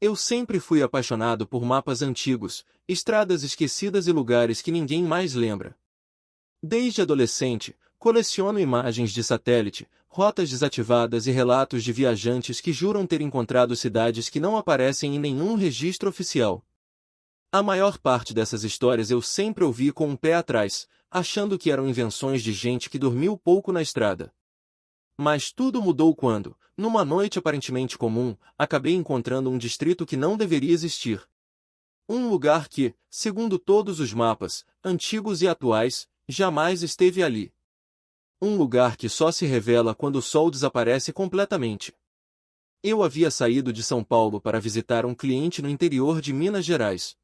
Eu sempre fui apaixonado por mapas antigos, estradas esquecidas e lugares que ninguém mais lembra. Desde adolescente, coleciono imagens de satélite, rotas desativadas e relatos de viajantes que juram ter encontrado cidades que não aparecem em nenhum registro oficial. A maior parte dessas histórias eu sempre ouvi com um pé atrás, achando que eram invenções de gente que dormiu pouco na estrada. Mas tudo mudou quando, numa noite aparentemente comum, acabei encontrando um distrito que não deveria existir. Um lugar que, segundo todos os mapas, antigos e atuais, jamais esteve ali. Um lugar que só se revela quando o sol desaparece completamente. Eu havia saído de São Paulo para visitar um cliente no interior de Minas Gerais.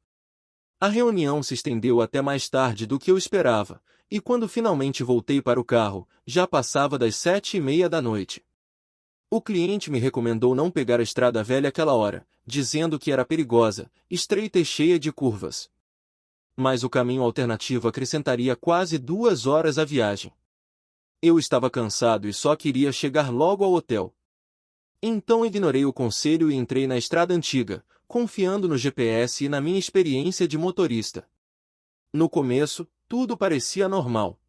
A reunião se estendeu até mais tarde do que eu esperava, e quando finalmente voltei para o carro, já passava das 7:30 da noite. O cliente me recomendou não pegar a estrada velha àquela hora, dizendo que era perigosa, estreita e cheia de curvas. Mas o caminho alternativo acrescentaria quase 2 horas à viagem. Eu estava cansado e só queria chegar logo ao hotel. Então ignorei o conselho e entrei na estrada antiga, confiando no GPS e na minha experiência de motorista. No começo, tudo parecia normal.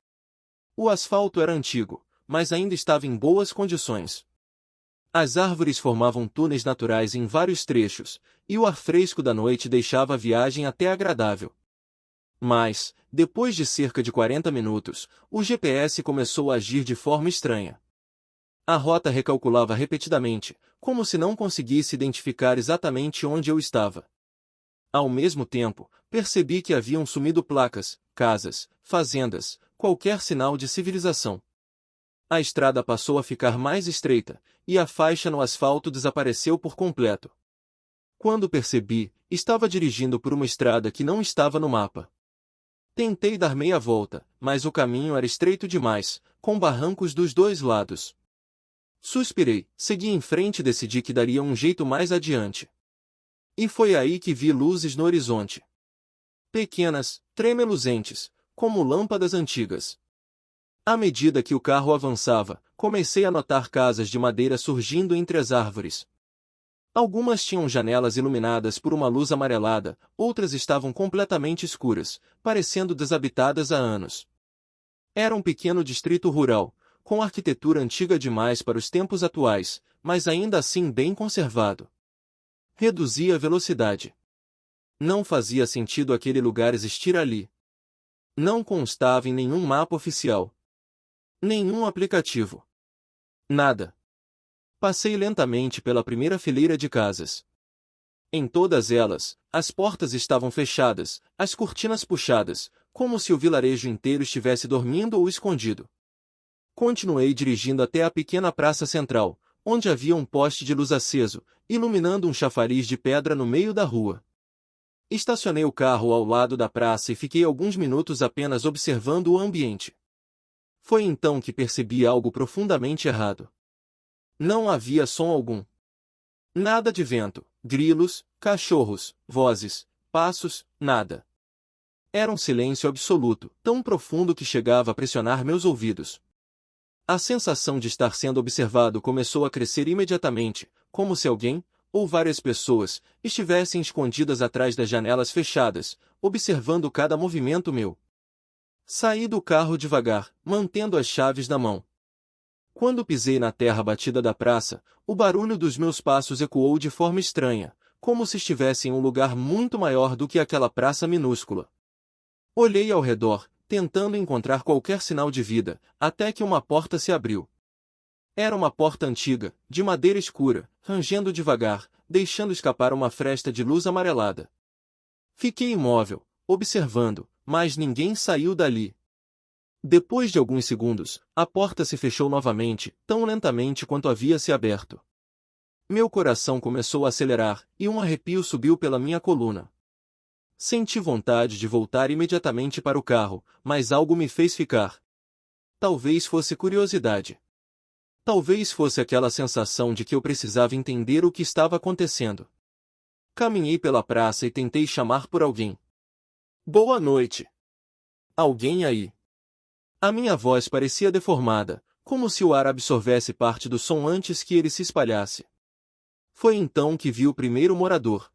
O asfalto era antigo, mas ainda estava em boas condições. As árvores formavam túneis naturais em vários trechos, e o ar fresco da noite deixava a viagem até agradável. Mas, depois de cerca de 40 minutos, o GPS começou a agir de forma estranha. A rota recalculava repetidamente, como se não conseguisse identificar exatamente onde eu estava. Ao mesmo tempo, percebi que haviam sumido placas, casas, fazendas, qualquer sinal de civilização. A estrada passou a ficar mais estreita, e a faixa no asfalto desapareceu por completo. Quando percebi, estava dirigindo por uma estrada que não estava no mapa. Tentei dar meia volta, mas o caminho era estreito demais, com barrancos dos dois lados. Suspirei, segui em frente e decidi que daria um jeito mais adiante. E foi aí que vi luzes no horizonte. Pequenas, tremuluzentes, como lâmpadas antigas. À medida que o carro avançava, comecei a notar casas de madeira surgindo entre as árvores. Algumas tinham janelas iluminadas por uma luz amarelada, outras estavam completamente escuras, parecendo desabitadas há anos. Era um pequeno distrito rural, com arquitetura antiga demais para os tempos atuais, mas ainda assim bem conservado. Reduzi a velocidade. Não fazia sentido aquele lugar existir ali. Não constava em nenhum mapa oficial. Nenhum aplicativo. Nada. Passei lentamente pela primeira fileira de casas. Em todas elas, as portas estavam fechadas, as cortinas puxadas, como se o vilarejo inteiro estivesse dormindo ou escondido. Continuei dirigindo até a pequena praça central, onde havia um poste de luz aceso, iluminando um chafariz de pedra no meio da rua. Estacionei o carro ao lado da praça e fiquei alguns minutos apenas observando o ambiente. Foi então que percebi algo profundamente errado. Não havia som algum. Nada de vento, grilos, cachorros, vozes, passos, nada. Era um silêncio absoluto, tão profundo que chegava a pressionar meus ouvidos. A sensação de estar sendo observado começou a crescer imediatamente, como se alguém, ou várias pessoas, estivessem escondidas atrás das janelas fechadas, observando cada movimento meu. Saí do carro devagar, mantendo as chaves na mão. Quando pisei na terra batida da praça, o barulho dos meus passos ecoou de forma estranha, como se estivesse em um lugar muito maior do que aquela praça minúscula. Olhei ao redor, tentando encontrar qualquer sinal de vida, até que uma porta se abriu. Era uma porta antiga, de madeira escura, rangendo devagar, deixando escapar uma fresta de luz amarelada. Fiquei imóvel, observando, mas ninguém saiu dali. Depois de alguns segundos, a porta se fechou novamente, tão lentamente quanto havia se aberto. Meu coração começou a acelerar, e um arrepio subiu pela minha coluna. Senti vontade de voltar imediatamente para o carro, mas algo me fez ficar. Talvez fosse curiosidade. Talvez fosse aquela sensação de que eu precisava entender o que estava acontecendo. Caminhei pela praça e tentei chamar por alguém. Boa noite. Alguém aí? A minha voz parecia deformada, como se o ar absorvesse parte do som antes que ele se espalhasse. Foi então que vi o primeiro morador.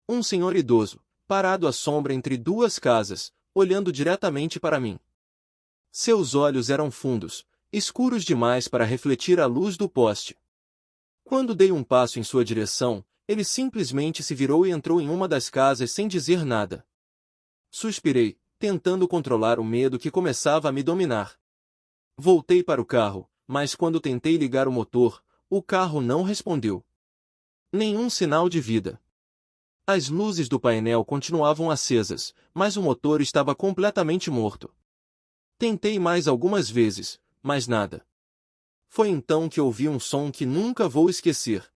Um senhor idoso, parado à sombra entre duas casas, olhando diretamente para mim. Seus olhos eram fundos, escuros demais para refletir a luz do poste. Quando dei um passo em sua direção, ele simplesmente se virou e entrou em uma das casas sem dizer nada. Suspirei, tentando controlar o medo que começava a me dominar. Voltei para o carro, mas quando tentei ligar o motor, o carro não respondeu. Nenhum sinal de vida. As luzes do painel continuavam acesas, mas o motor estava completamente morto. Tentei mais algumas vezes, mas nada. Foi então que ouvi um som que nunca vou esquecer.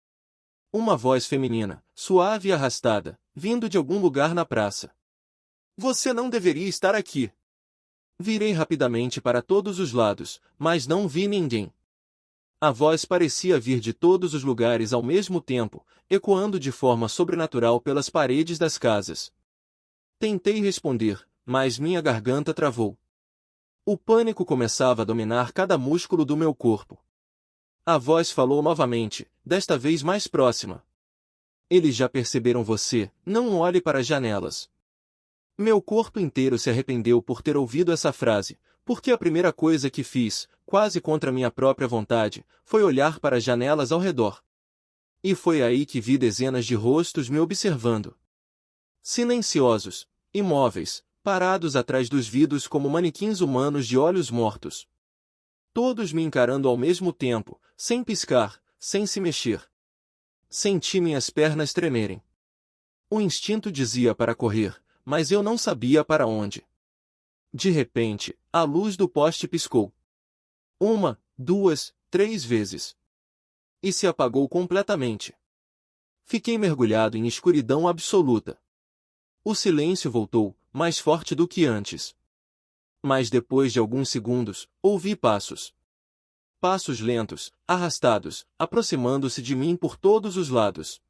Uma voz feminina, suave e arrastada, vindo de algum lugar na praça. Você não deveria estar aqui. Virei rapidamente para todos os lados, mas não vi ninguém. A voz parecia vir de todos os lugares ao mesmo tempo, ecoando de forma sobrenatural pelas paredes das casas. Tentei responder, mas minha garganta travou. O pânico começava a dominar cada músculo do meu corpo. A voz falou novamente, desta vez mais próxima. Eles já perceberam você, não olhe para as janelas. Meu corpo inteiro se arrependeu por ter ouvido essa frase, porque a primeira coisa que fiz, quase contra minha própria vontade, foi olhar para as janelas ao redor. E foi aí que vi dezenas de rostos me observando. Silenciosos, imóveis, parados atrás dos vidros como manequins humanos de olhos mortos. Todos me encarando ao mesmo tempo, sem piscar, sem se mexer. Senti minhas pernas tremerem. O instinto dizia para correr, mas eu não sabia para onde. De repente, a luz do poste piscou. 1, 2, 3 vezes. E se apagou completamente. Fiquei mergulhado em escuridão absoluta. O silêncio voltou, mais forte do que antes. Mas depois de alguns segundos, ouvi passos. Passos lentos, arrastados, aproximando-se de mim por todos os lados.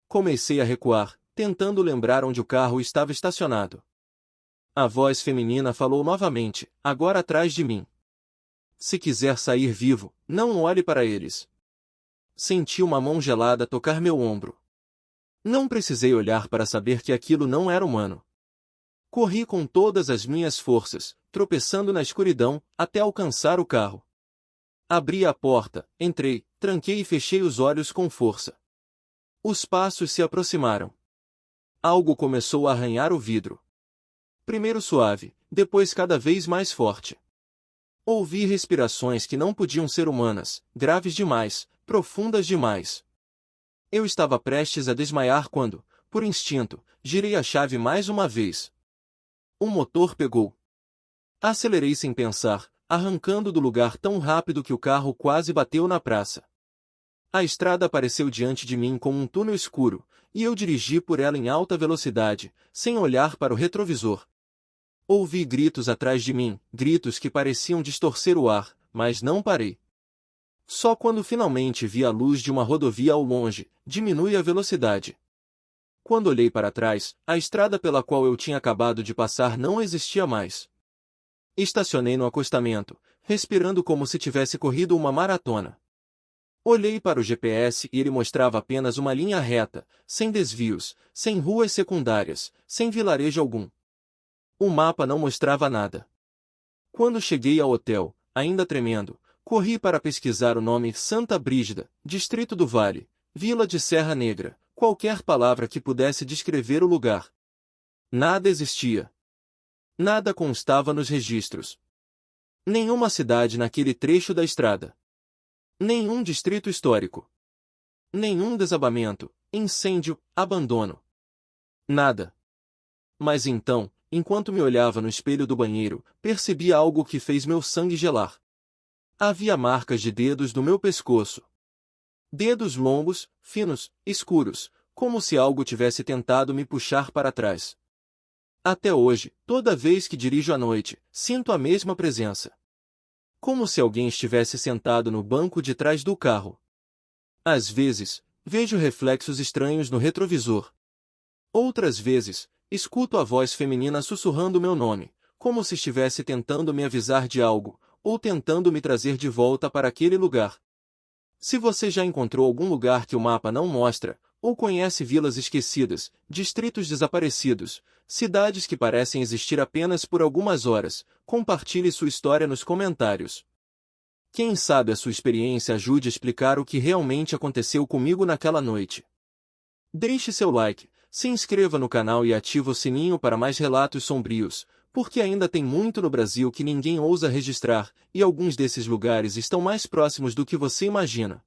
Comecei a recuar, tentando lembrar onde o carro estava estacionado. A voz feminina falou novamente, agora atrás de mim. Se quiser sair vivo, não olhe para eles. Senti uma mão gelada tocar meu ombro. Não precisei olhar para saber que aquilo não era humano. Corri com todas as minhas forças, tropeçando na escuridão, até alcançar o carro. Abri a porta, entrei, tranquei e fechei os olhos com força. Os passos se aproximaram. Algo começou a arranhar o vidro. Primeiro suave, depois cada vez mais forte. Ouvi respirações que não podiam ser humanas, graves demais, profundas demais. Eu estava prestes a desmaiar quando, por instinto, girei a chave mais uma vez. O motor pegou. Acelerei sem pensar, arrancando do lugar tão rápido que o carro quase bateu na praça. A estrada apareceu diante de mim como um túnel escuro, e eu dirigi por ela em alta velocidade, sem olhar para o retrovisor. Ouvi gritos atrás de mim, gritos que pareciam distorcer o ar, mas não parei. Só quando finalmente vi a luz de uma rodovia ao longe, diminui a velocidade. Quando olhei para trás, a estrada pela qual eu tinha acabado de passar não existia mais. Estacionei no acostamento, respirando como se tivesse corrido uma maratona. Olhei para o GPS e ele mostrava apenas uma linha reta, sem desvios, sem ruas secundárias, sem vilarejo algum. O mapa não mostrava nada. Quando cheguei ao hotel, ainda tremendo, corri para pesquisar o nome Santa Brígida, Distrito do Vale, Vila de Serra Negra, qualquer palavra que pudesse descrever o lugar. Nada existia. Nada constava nos registros. Nenhuma cidade naquele trecho da estrada. Nenhum distrito histórico. Nenhum desabamento, incêndio, abandono. Nada. Mas então, enquanto me olhava no espelho do banheiro, percebi algo que fez meu sangue gelar. Havia marcas de dedos no meu pescoço. Dedos longos, finos, escuros, como se algo tivesse tentado me puxar para trás. Até hoje, toda vez que dirijo à noite, sinto a mesma presença. Como se alguém estivesse sentado no banco de trás do carro. Às vezes, vejo reflexos estranhos no retrovisor. Outras vezes, escuto a voz feminina sussurrando meu nome, como se estivesse tentando me avisar de algo, ou tentando me trazer de volta para aquele lugar. Se você já encontrou algum lugar que o mapa não mostra, ou conhece vilas esquecidas, distritos desaparecidos, cidades que parecem existir apenas por algumas horas, compartilhe sua história nos comentários. Quem sabe a sua experiência ajude a explicar o que realmente aconteceu comigo naquela noite. Deixe seu like, se inscreva no canal e ative o sininho para mais relatos sombrios, porque ainda tem muito no Brasil que ninguém ousa registrar, e alguns desses lugares estão mais próximos do que você imagina.